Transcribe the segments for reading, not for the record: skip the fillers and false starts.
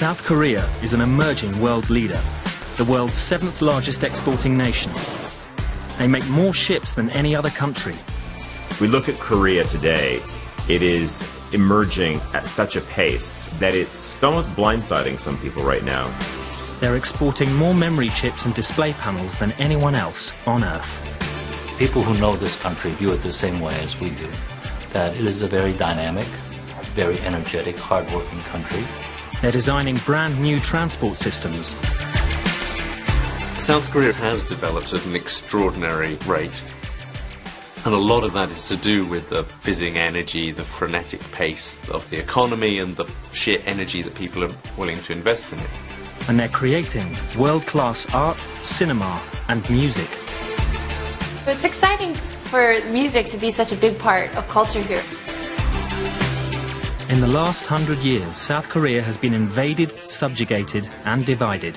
South Korea is an emerging world leader, the world's 7th largest exporting nation. They make more ships than any other country. We look at Korea today, it is emerging at such a pace that it's almost blindsiding some people right now. They're exporting more memory chips and display panels than anyone else on Earth. People who know this country view it the same way as we do, that it is a very dynamic, very energetic, hard-working country. They're designing brand new transport systems. South Korea has developed at an extraordinary rate. And a lot of that is to do with the fizzing energy, the frenetic pace of the economy and the sheer energy that people are willing to invest in it. And they're creating world-class art, cinema and music. It's exciting for music to be such a big part of culture here. In the last 100 years, South Korea has been invaded, subjugated and divided.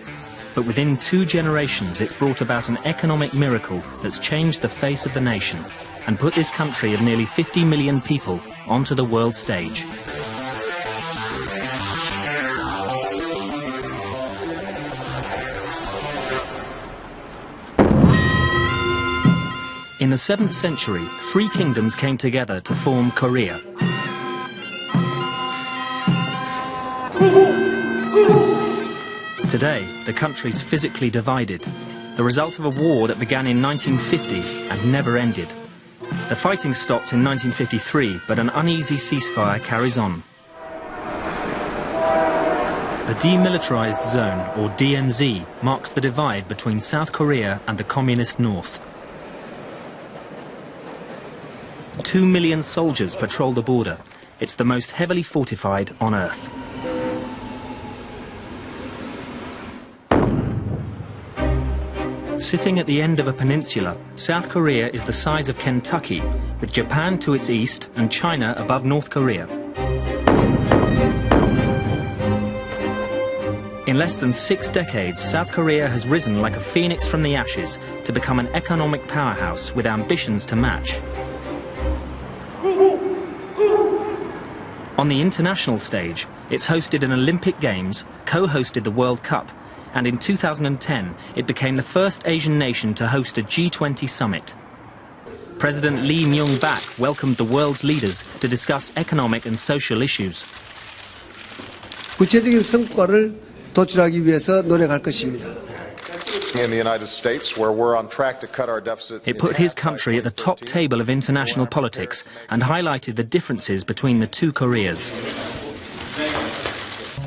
But within 2 generations, it's brought about an economic miracle that's changed the face of the nation and put this country of nearly 50 million people onto the world stage. In the 7th century, 3 kingdoms came together to form Korea. Today, the country's physically divided, the result of a war that began in 1950 and never ended. The fighting stopped in 1953, but an uneasy ceasefire carries on. The Demilitarized Zone, or DMZ, marks the divide between South Korea and the Communist North. 2 million soldiers patrol the border. It's the most heavily fortified on Earth. Sitting at the end of a peninsula, South Korea is the size of Kentucky, with Japan to its east and China above North Korea. In less than 6 decades, South Korea has risen like a phoenix from the ashes to become an economic powerhouse with ambitions to match. On the international stage, it's hosted an Olympic Games, co-hosted the World Cup, and in 2010 it became the first Asian nation to host a G20 summit. President Lee Myung-bak welcomed the world's leaders to discuss economic and social issues. 구체적인 성과를 도출하기 위해서 노력할 것입니다. In the United States, where we're on track to cut our deficit. It put his country at the top table of international politics and highlighted the differences between the 2 Koreas.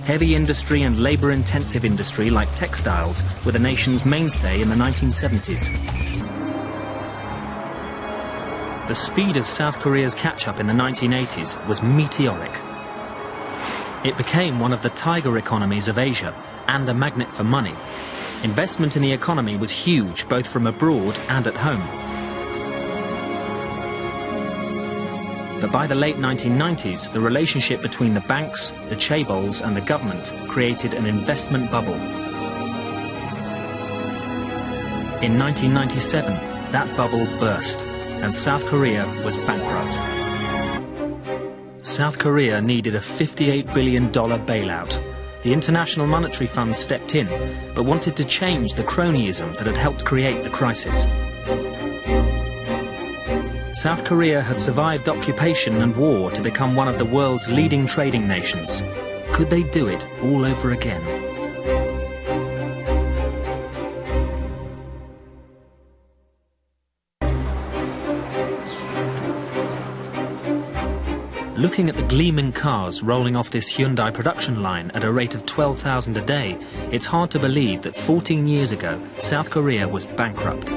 Heavy industry and labour-intensive industry like textiles were the nation's mainstay in the 1970s. The speed of South Korea's catch-up in the 1980s was meteoric. It became one of the tiger economies of Asia and a magnet for money. Investment in the economy was huge, both from abroad and at home. But by the late 1990s, the relationship between the banks, the chaebols and the government created an investment bubble. In 1997, that bubble burst, and South Korea was bankrupt. South Korea needed a $58 billion bailout. The International Monetary Fund stepped in, but wanted to change the cronyism that had helped create the crisis. South Korea had survived occupation and war to become one of the world's leading trading nations. Could they do it all over again? Looking at the gleaming cars rolling off this Hyundai production line at a rate of 12,000 a day, it's hard to believe that 14 years ago, South Korea was bankrupt.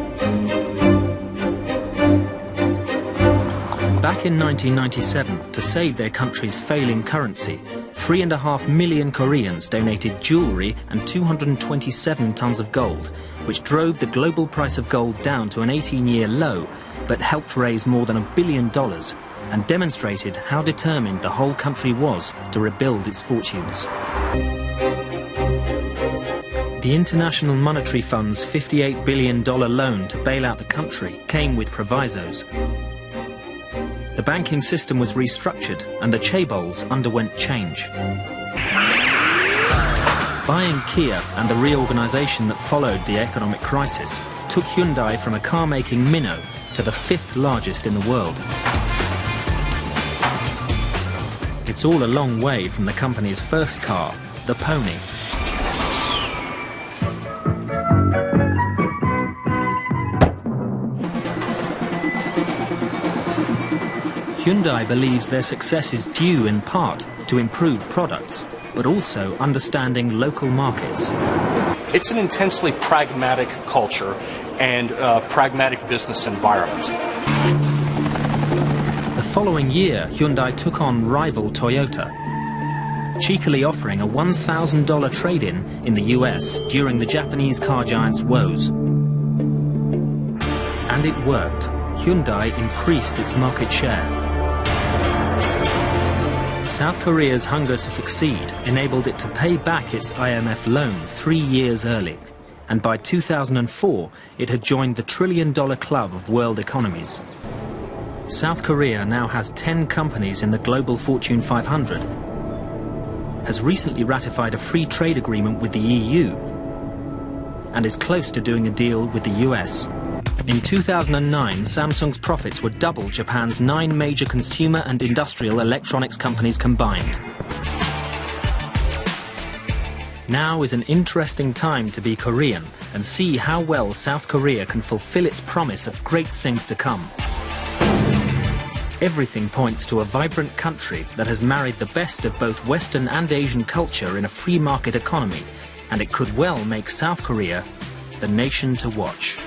Back in 1997, to save their country's failing currency, 3.5 million Koreans donated jewellery and 227 tons of gold, which drove the global price of gold down to an 18-year low, but helped raise more than $1 billion and demonstrated how determined the whole country was to rebuild its fortunes. The International Monetary Fund's $58 billion loan to bail out the country came with provisos. The banking system was restructured and the chaebols underwent change. Buying Kia and the reorganization that followed the economic crisis took Hyundai from a car-making minnow to the 5th largest in the world. It's all a long way from the company's first car, the Pony. Hyundai believes their success is due in part to improved products, but also understanding local markets. It's an intensely pragmatic culture and pragmatic business environment. The following year, Hyundai took on rival Toyota, cheekily offering a $1,000 trade-in in the US during the Japanese car giant's woes. And it worked. Hyundai increased its market share. South Korea's hunger to succeed enabled it to pay back its IMF loan 3 years early, and by 2004 it had joined the $1 trillion club of world economies. South Korea now has 10 companies in the global Fortune 500, has recently ratified a free trade agreement with the EU, and is close to doing a deal with the US. In 2009, Samsung's profits were double Japan's 9 major consumer and industrial electronics companies combined. Now is an interesting time to be Korean and see how well South Korea can fulfill its promise of great things to come. Everything points to a vibrant country that has married the best of both Western and Asian culture in a free market economy, and it could well make South Korea the nation to watch.